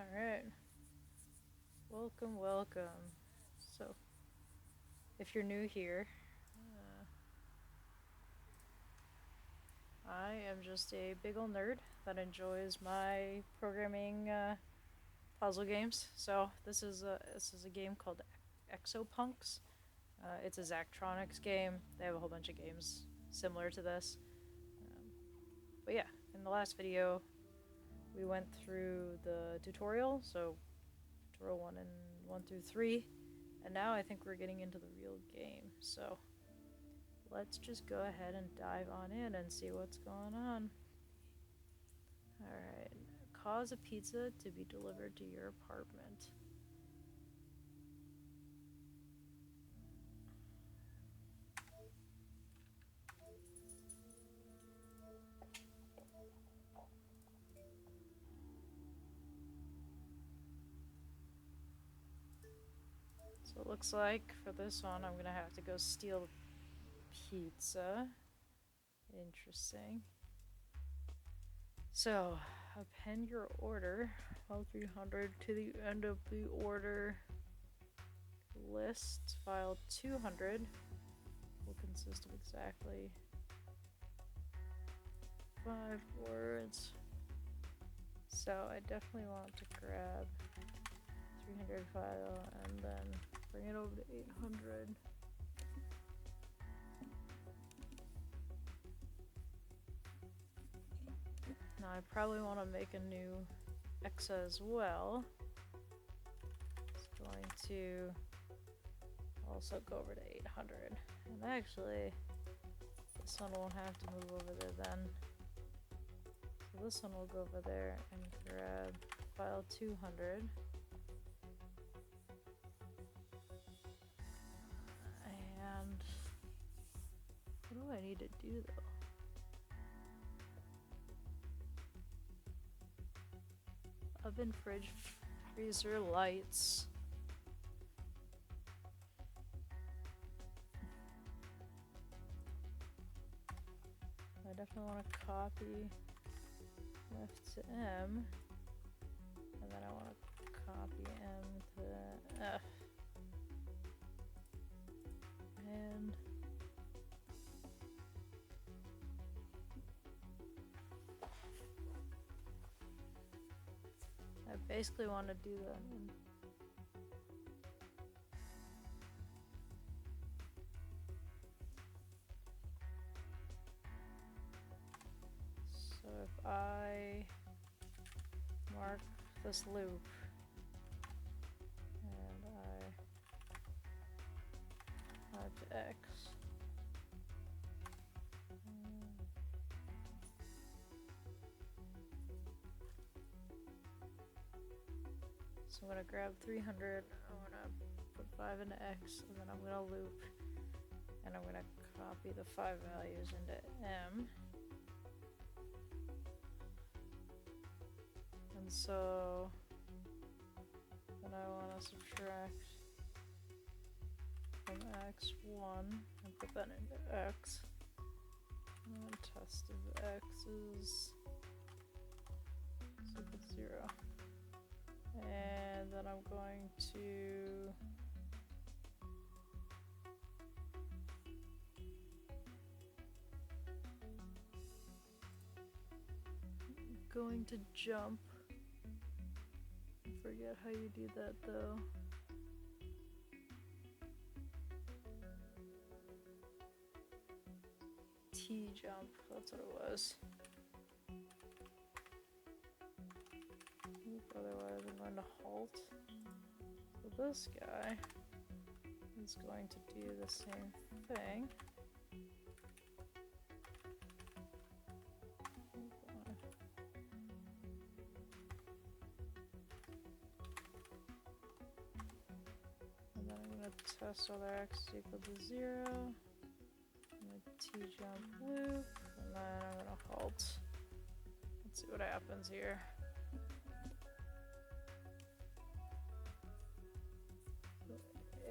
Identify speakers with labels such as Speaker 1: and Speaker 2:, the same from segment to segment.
Speaker 1: Alright. Welcome. So, if you're new here, I am just a big ol' nerd that enjoys my programming puzzle games. So, this is a game called EXA PUNKS. It's a Zachtronics game. They have a whole bunch of games similar to this. But yeah, in the last video, we went through the tutorial. So, tutorial 1 through 3. And now I think we're getting into the real game, so let's just go ahead and dive on in and see what's going on. Alright, cause a pizza to be delivered to your apartment. So it looks like for this one I'm gonna have to go steal pizza. Interesting. So, append your order, file 300 to the end of the order list. File 200 will consist of exactly 5 words. So I definitely want to grab 300 file and then bring it over to 800. Now I probably want to make a new EXA as well. It's going to also go over to 800. And actually, this one won't have to move over there then. So this one will go over there and grab file 200. And what do I need to do though? Oven, fridge, freezer, lights. I definitely want to copy left to M, and then I want to copy M to F. And I basically want to do that. So if I mark this loop and I mark X, so I'm going to grab 300, I'm going to put 5 into X, and then I'm going to loop, and I'm going to copy the 5 values into M. And so then I want to subtract from X1 and put that into X. And test if X is 0. And then I'm going to jump. I forget how you do that though. T jump, that's what it was. Otherwise I'm going to halt. So this guy is going to do the same thing. And then I'm going to test whether X is equal to 0. I'm going to T-jump loop, and then I'm going to halt. Let's see what happens here.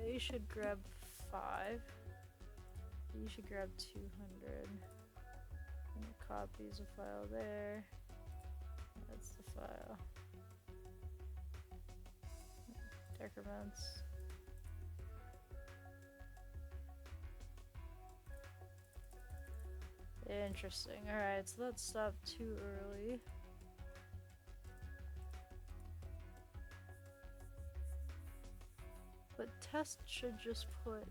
Speaker 1: A should grab 5. B should grab 200. And it copies a file there. That's the file. decrements. Interesting. Alright, so that stopped too early. But test should just put...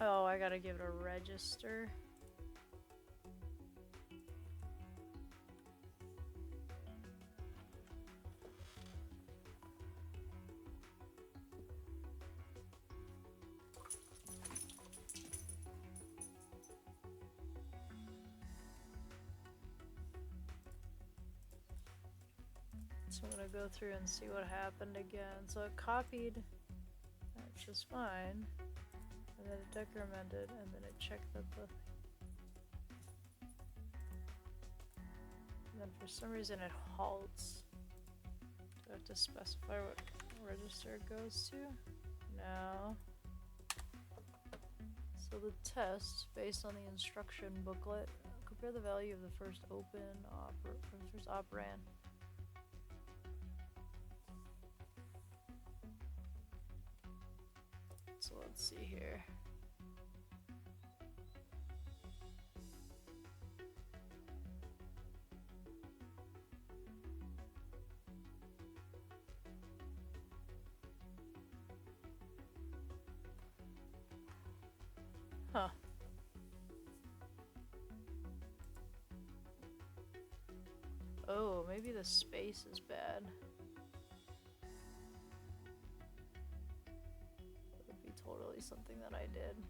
Speaker 1: Oh, I gotta give it a register. So I'm gonna go through and see what happened again. So it copied, that's just fine, and then it decremented, and then it checked that the... And then for some reason it halts. Do I have to specify what register it goes to? No. So the test, based on the instruction booklet, compare the value of the first first operand. So let's see here. Huh. Oh, maybe the space is bad. That would be totally something that I did.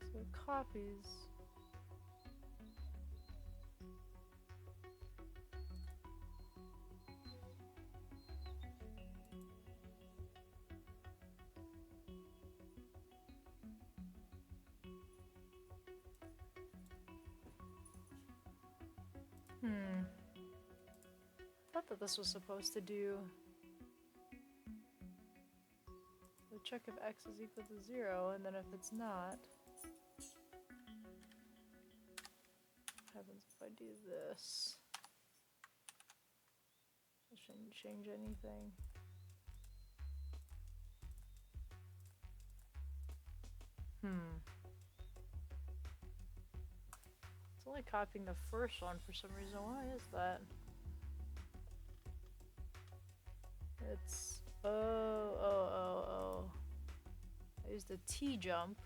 Speaker 1: So it copies. I thought that this was supposed to do the check if x is equal to 0, and then if it's not, what happens if I do this? I shouldn't change anything. It's only copying the first one for some reason. Why is that? It's... Oh. I used the T jump.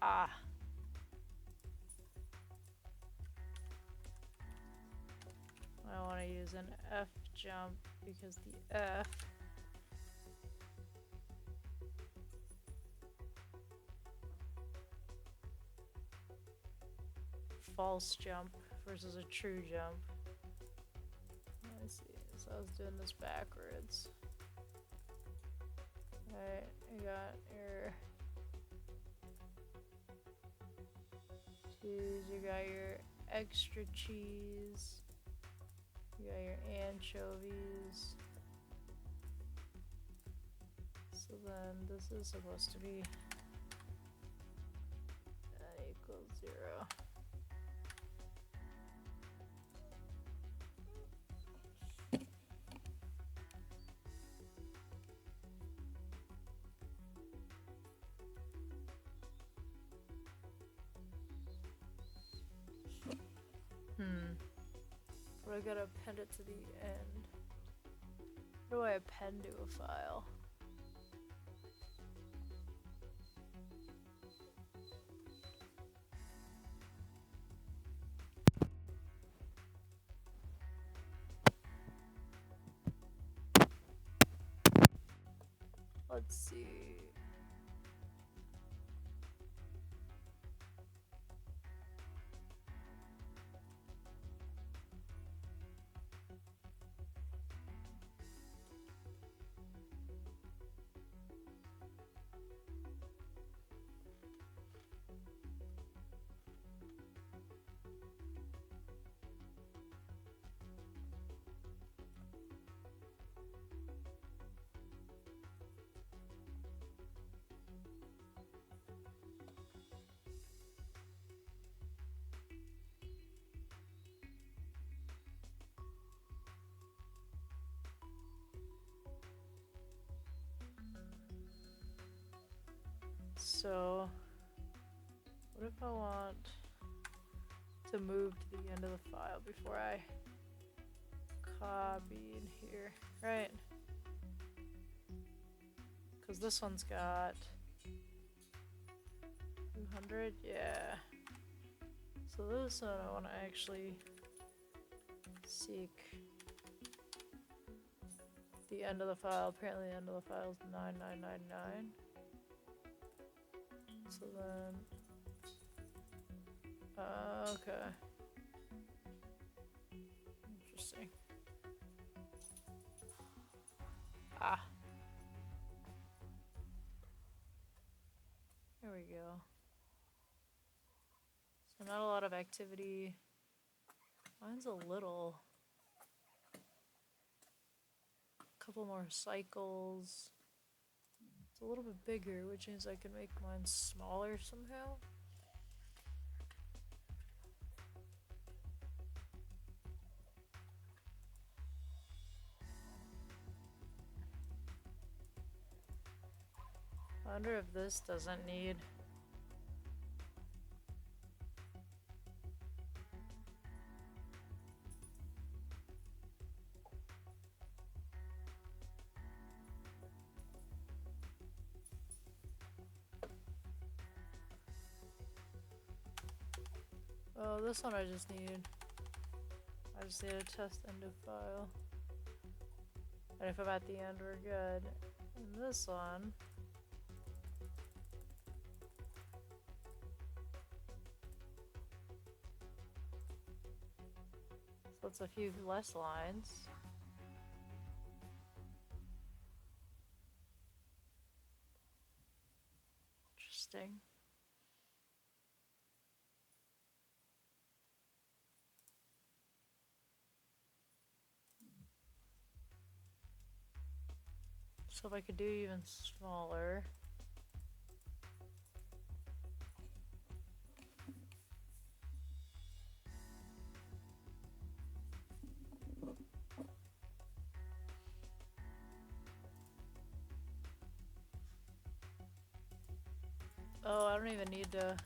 Speaker 1: Ah. I want to use an F jump because the F false jump versus a true jump. Let's see, so I was doing this backwards. Alright, you got your cheese, you got your extra cheese, you got your anchovies. So then this is supposed to be equals 0. But I gotta append it to the end. How do I append to a file? Let's see. so what if I want to move to the end of the file before I copy in here, right? Because this one's got 200, yeah. So this one I want to actually seek the end of the file. Apparently the end of the file is 9999. So then, okay. Interesting. Ah. There we go. So not a lot of activity. Mine's a little. A couple more cycles. It's a little bit bigger, which means I can make mine smaller somehow. I wonder if this doesn't need. Oh, this one I just need a test end of file. And if I'm at the end, we're good. And this one. So it's a few less lines. Interesting. So if I could do even smaller. Oh, I don't even need to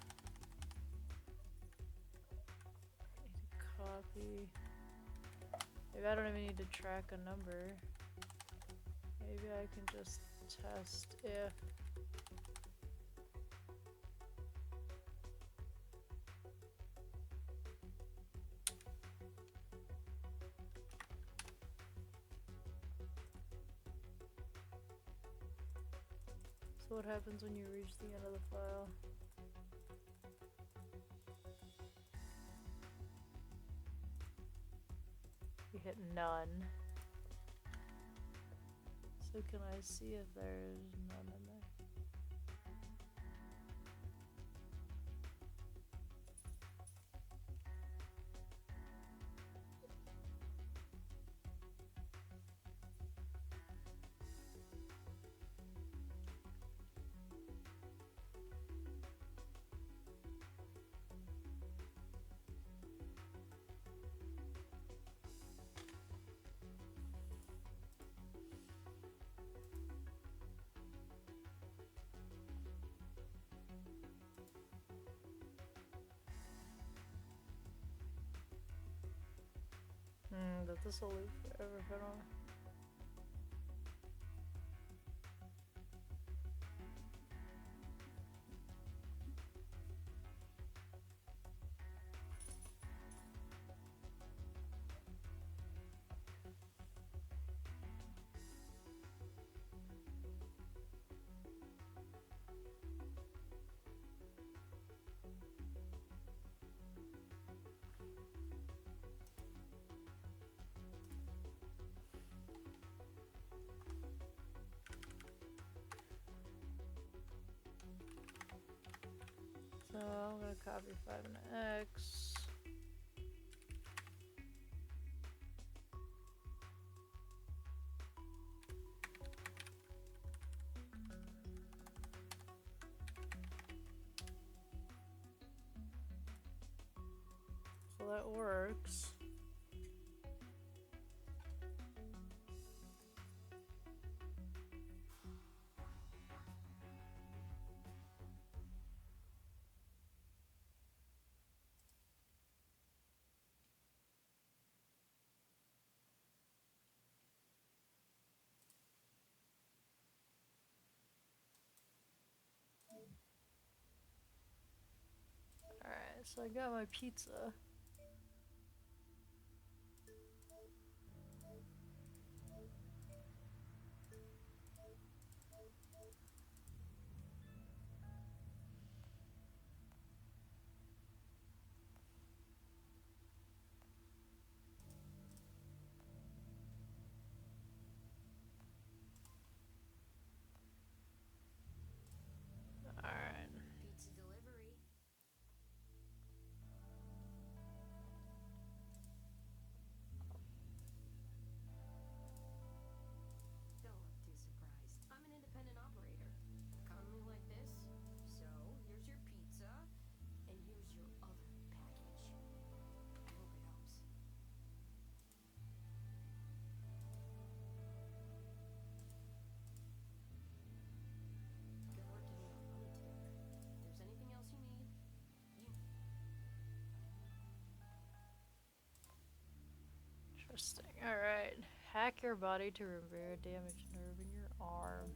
Speaker 1: copy. Maybe I don't even need to track a number. Maybe I can just test if. So what happens when you reach the end of the file? You hit none. So can I see if there's none in there? But this will leave forever if I don't. So I'm gonna copy 5 and X. So that works. so I got my pizza. Alright.
Speaker 2: Pizza delivery. Don't look too surprised. I'm an independent operator. Economy like this. So, here's your pizza, and here's your other package. I hope it helps. Good work getting that money together. If there's anything else you need,
Speaker 1: Interesting. Alright. Hack your body to repair a damaged nerve in your arm.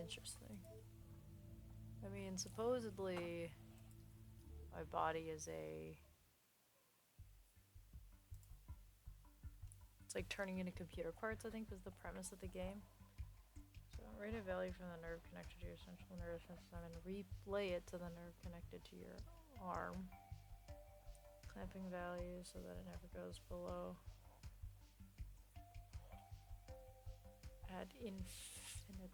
Speaker 1: Interesting. I mean, supposedly, my body is a... It's like turning into computer parts, I think, was the premise of the game. So, write a value from the nerve connected to your central nervous system and replay it to the nerve connected to your arm. Clamping value so that it never goes below. Ad infinitum.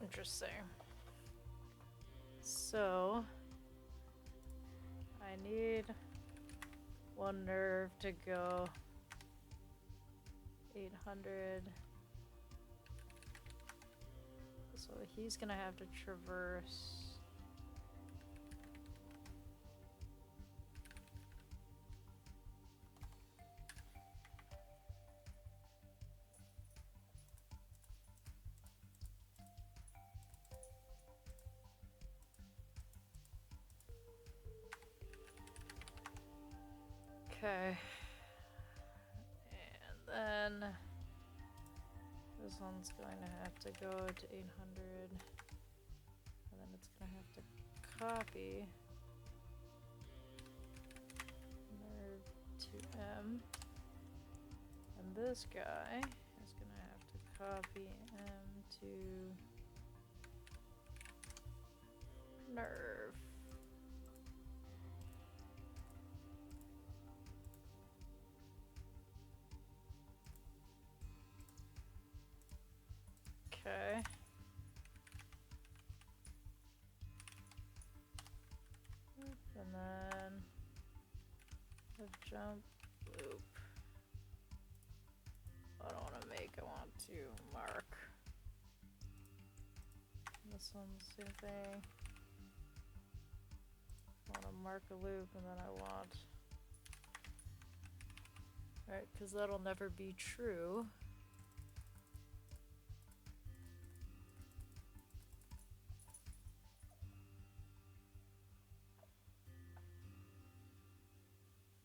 Speaker 1: Interesting. So, I need one nerve to go 800. So he's gonna have to traverse. Okay. And then this one's going to have to go to 800. And then it's going to have to copy nerve to M. And this guy is going to have to copy M to nerve. Okay. And then the jump loop. I don't want to make, I want to mark. This one's the same thing. I want to mark a loop and then I want. Right, because that'll never be true.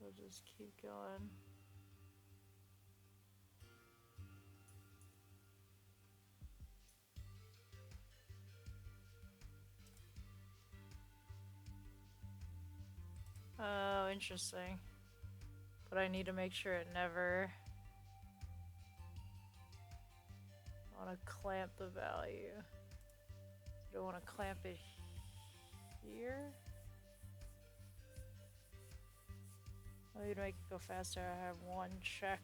Speaker 1: We'll just keep going. Oh, interesting. But I need to make sure it never... I want to clamp the value. I don't want to clamp it here. Oh, you make it go faster. I have one check.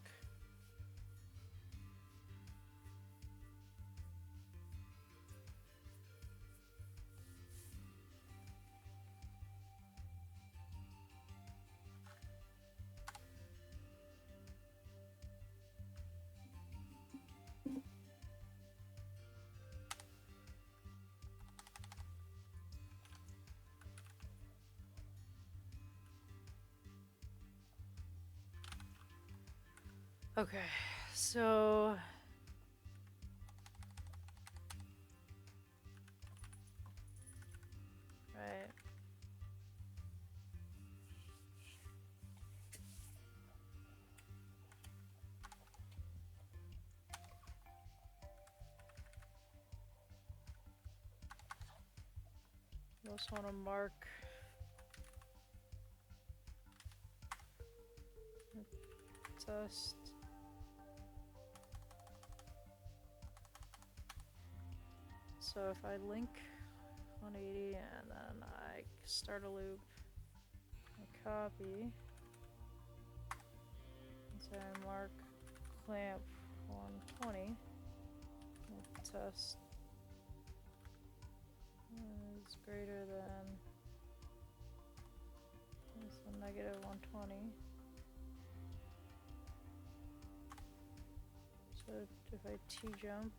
Speaker 1: Okay, so also want to mark test. So if I link 180 and then I start a loop, I copy, so I mark clamp 120, test is greater than negative 120. So if I T-jump,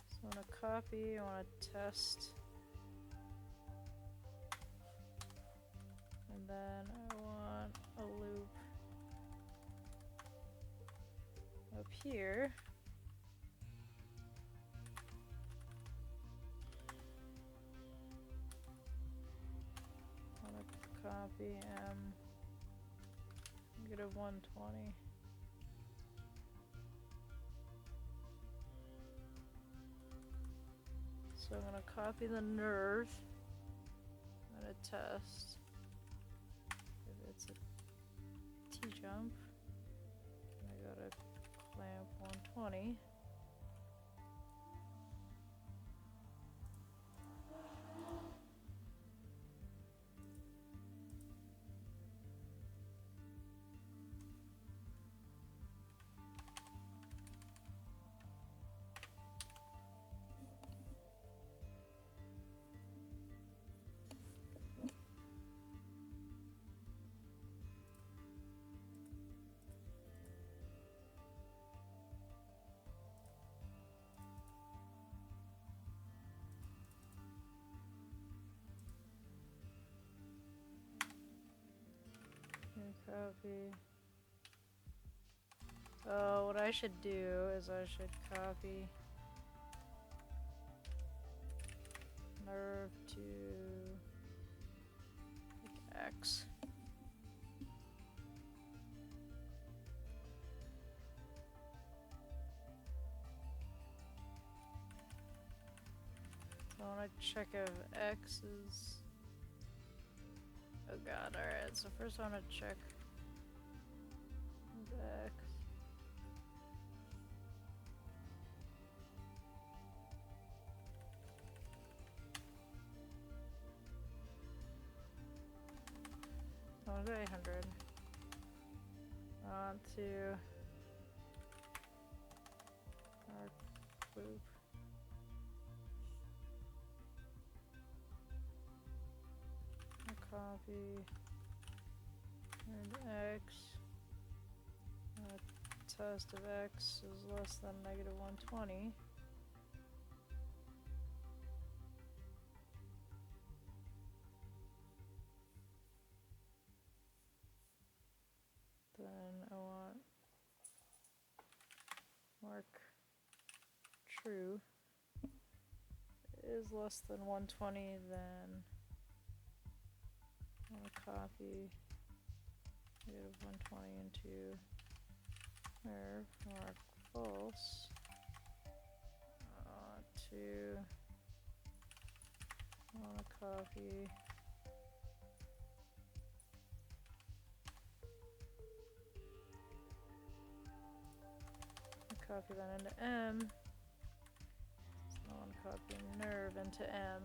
Speaker 1: so I want to copy, I want to test, and then I want a loop up here. I want to copy negative 120. So I'm going to copy the nerve. I'm going to test if it's a T-jump. I got to clamp 120. Copy. Oh, what I should do is I should copy nerve to X. So I want to check if X is. Oh god, alright, so first I want to check X. I want to go 800. On to our loop. Copy and X. Test of X is less than negative 120. Then I want mark true is less than 120, then I want to copy negative 120 into nerve, mark false, I want to copy that into M. So I want to copy nerve into M.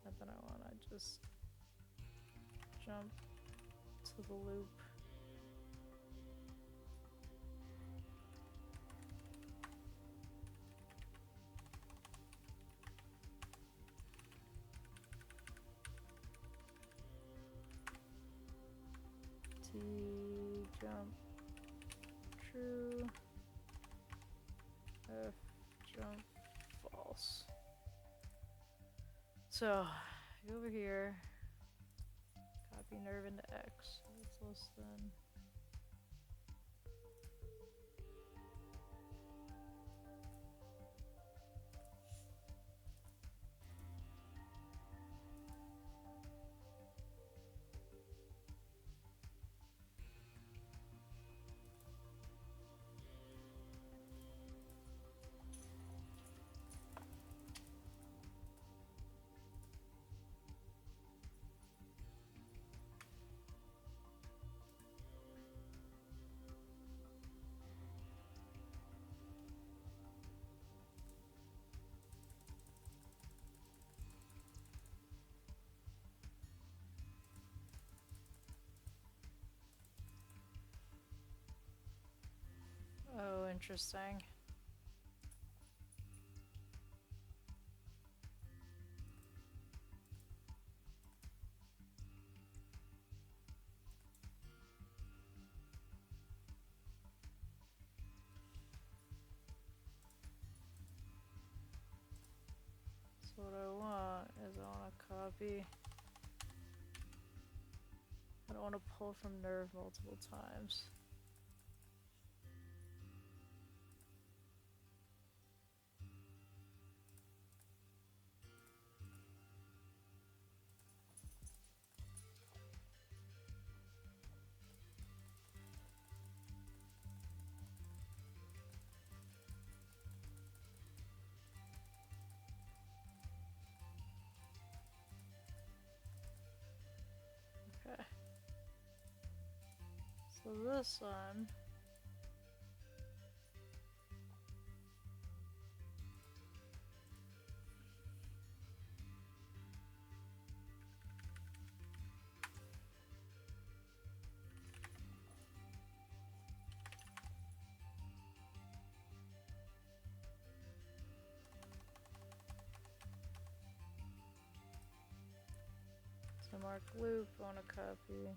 Speaker 1: And then I want to just jump to the loop. T jump true. F jump false. So go over here, copy nerve into X. So it's less than interesting. So what I want is I want to copy. I don't want to pull from nerve multiple times. Okay. So this one. So mark loop, I want to copy.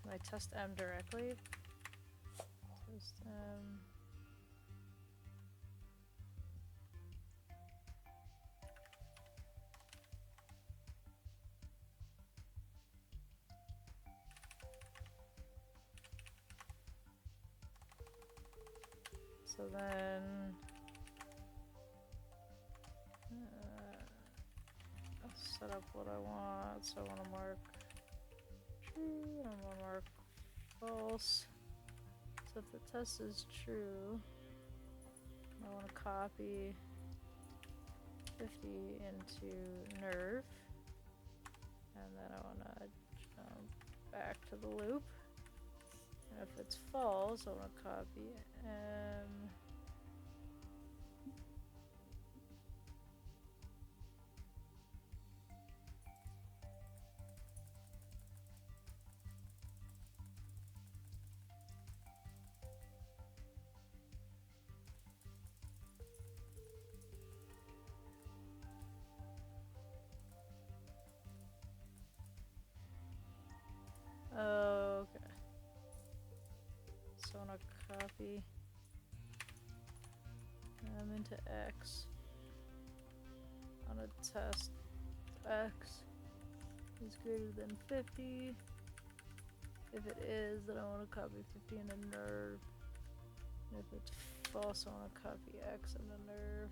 Speaker 1: Can I test M directly? Test M. So then I'll set up what I want. So I want to mark true, and I want to mark false. So if the test is true, I want to copy 50 into nerve, and then I want to jump back to the loop. And if it's false, I want to copy M. Okay. So I want to copy M into X. On a test X is greater than 50. If it is, then I want to copy 50 into nerve. And if it's false, I want to copy X into nerve.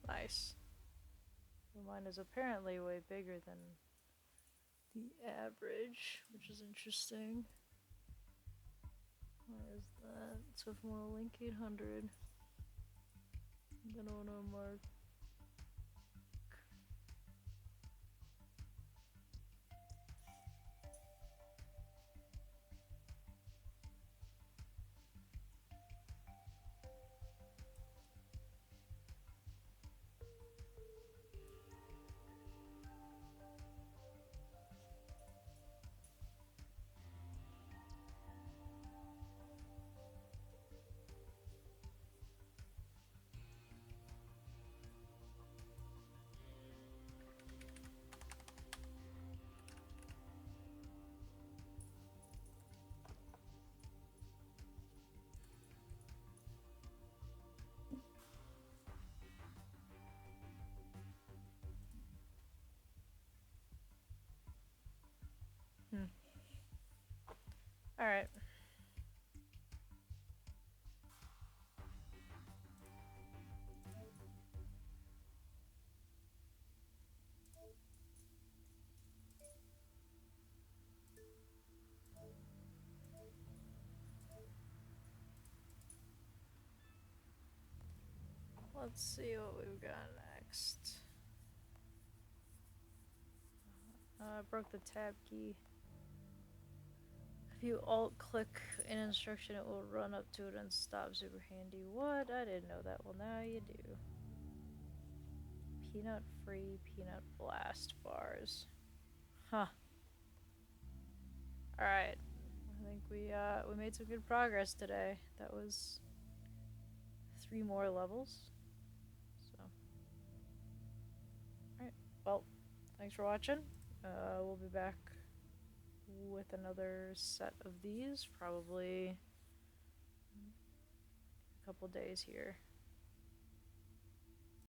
Speaker 1: Nice. Well, mine is apparently way bigger than the average, which is interesting. Why is that? So if I want to link 800, then I want to mark Alright. let's see what we've got next. I broke the tab key. If you alt-click an instruction, it will run up to it and stop. Super handy. What? I didn't know that. Well, now you do. Peanut-free peanut blast bars. Huh. Alright. I think we made some good progress today. That was 3 more levels. So. Alright. Well, thanks for watching. We'll be back with another set of these, probably a couple days here.